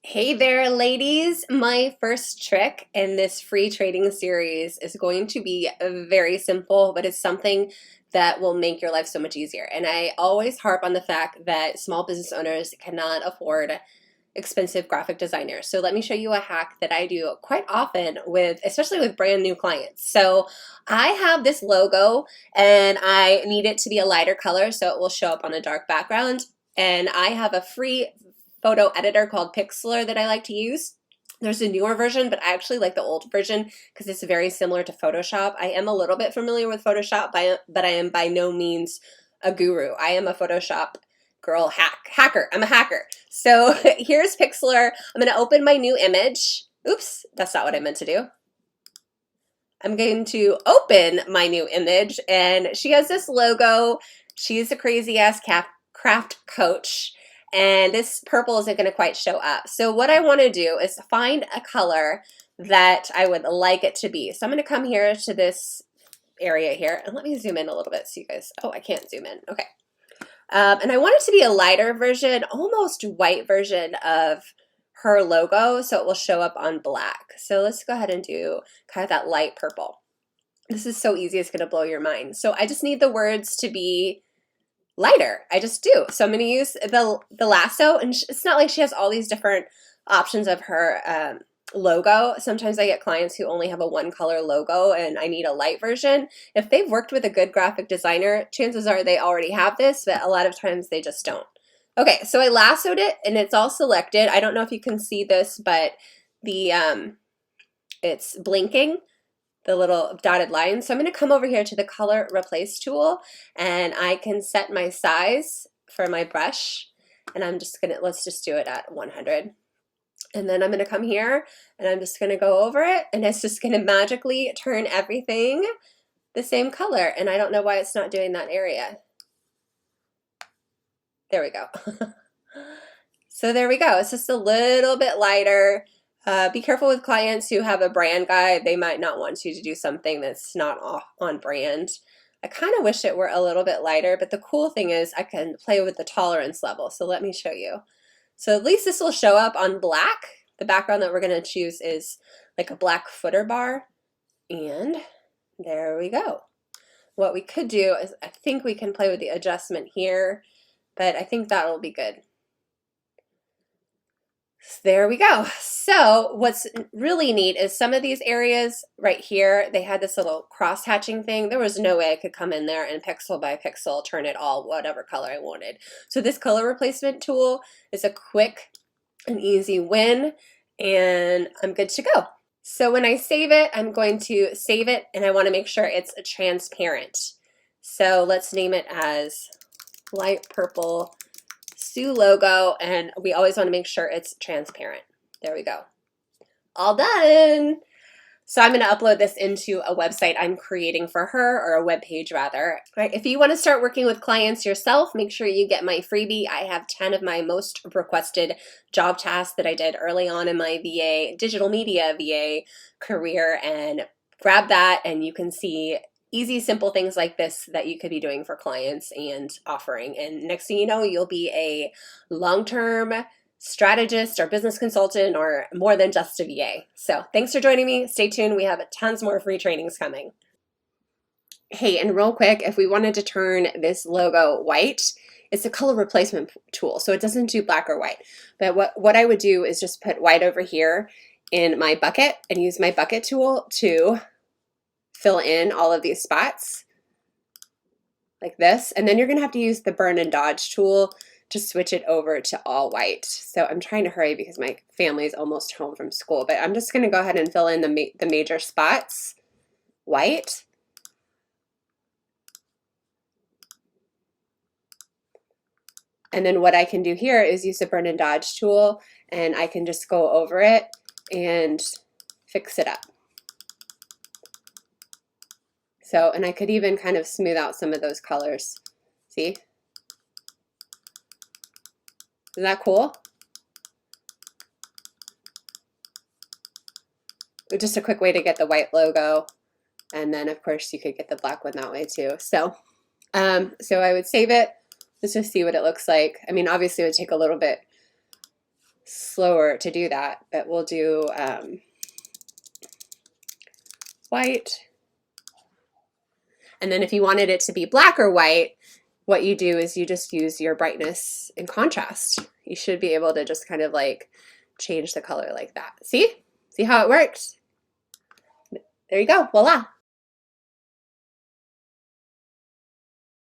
Hey there, ladies. My first trick in this free trading series is going to be very simple, but it's something that will make your life so much easier. And I always harp on the fact that small business owners cannot afford expensive graphic designers. So let me show you a hack that I do quite often with, especially with brand new clients. So I have this logo and I need it to be a lighter color so it will show up on a dark background. And I have a free photo editor called Pixlr that I like to use. There's a newer version, but I actually like the old version because it's very similar to Photoshop. I am a little bit familiar with Photoshop, but I am by no means a guru. I am a Photoshop girl hacker. I'm a hacker. So here's Pixlr. I'm going to open my new image. Oops, that's not what I meant to do. I'm going to open my new image, and she has this logo. She's a crazy ass craft coach. And this purple isn't going to quite show up. So what I want to do is find a color that I would like it to be. So I'm going to come here to this area here, and let me zoom in a little bit so you guys, oh, I can't zoom in. Okay. And I want it to be a lighter version, almost white version of her logo, so it will show up on black. So let's go ahead and do kind of that light purple. This is so easy, it's going to blow your mind. So I just need the words to be lighter. I just do. So I'm going to use the lasso, and it's not like she has all these different options of her logo. Sometimes I get clients who only have a one color logo and I need a light version. If they've worked with a good graphic designer, chances are they already have this, but a lot of times they just don't. Okay, so I lassoed it and it's all selected. I don't know if you can see this, but the it's blinking, the little dotted line. So I'm going to come over here to the color replace tool, and I can set my size for my brush, and I'm just going to, let's just do it at 100. And then I'm going to come here and I'm just going to go over it, and it's just going to magically turn everything the same color. And I don't know why it's not doing that area. There we go. So there we go. It's just a little bit lighter. Be careful with clients who have a brand guide. They might not want you to do something that's not on brand. I kind of wish it were a little bit lighter, but the cool thing is I can play with the tolerance level. So let me show you. So at least this will show up on black. The background that we're going to choose is like a black footer bar. And there we go. What we could do is I think we can play with the adjustment here, but I think that'll be good. There we go. So what's really neat is some of these areas right here, they had this little cross hatching thing. There was no way I could come in there and pixel by pixel turn it all whatever color I wanted. So this color replacement tool is a quick and easy win, and I'm good to go. So when I save it, I'm going to save it, and I want to make sure it's transparent. So let's name it as light purple Sue logo, and we always want to make sure it's transparent. There we go. All done. So I'm going to upload this into a website I'm creating for her, or a web page rather. All right, if you want to start working with clients yourself, make sure you get my freebie. I have 10 of my most requested job tasks that I did early on in my VA, digital media VA career, and grab that and you can see easy, simple things like this that you could be doing for clients and offering. And next thing you know, you'll be a long-term strategist or business consultant, or more than just a VA. So thanks for joining me. Stay tuned. We have tons more free trainings coming. Hey, and real quick, if we wanted to turn this logo white, it's a color replacement tool, so it doesn't do black or white. But what I would do is just put white over here in my bucket and use my bucket tool to fill in all of these spots like this. And then you're going to have to use the burn and dodge tool to switch it over to all white. So I'm trying to hurry because my family is almost home from school, but I'm just going to go ahead and fill in the major spots white. And then what I can do here is use the burn and dodge tool, and I can just go over it and fix it up. So, and I could even kind of smooth out some of those colors. See? Isn't that cool? Just a quick way to get the white logo. And then of course you could get the black one that way too. So, so I would save it. Let's just see what it looks like. I mean, obviously it would take a little bit slower to do that, but we'll do white. And then if you wanted it to be black or white, what you do is you just use your brightness and contrast. You should be able to just kind of like change the color like that. See? See how it works? There you go, voila.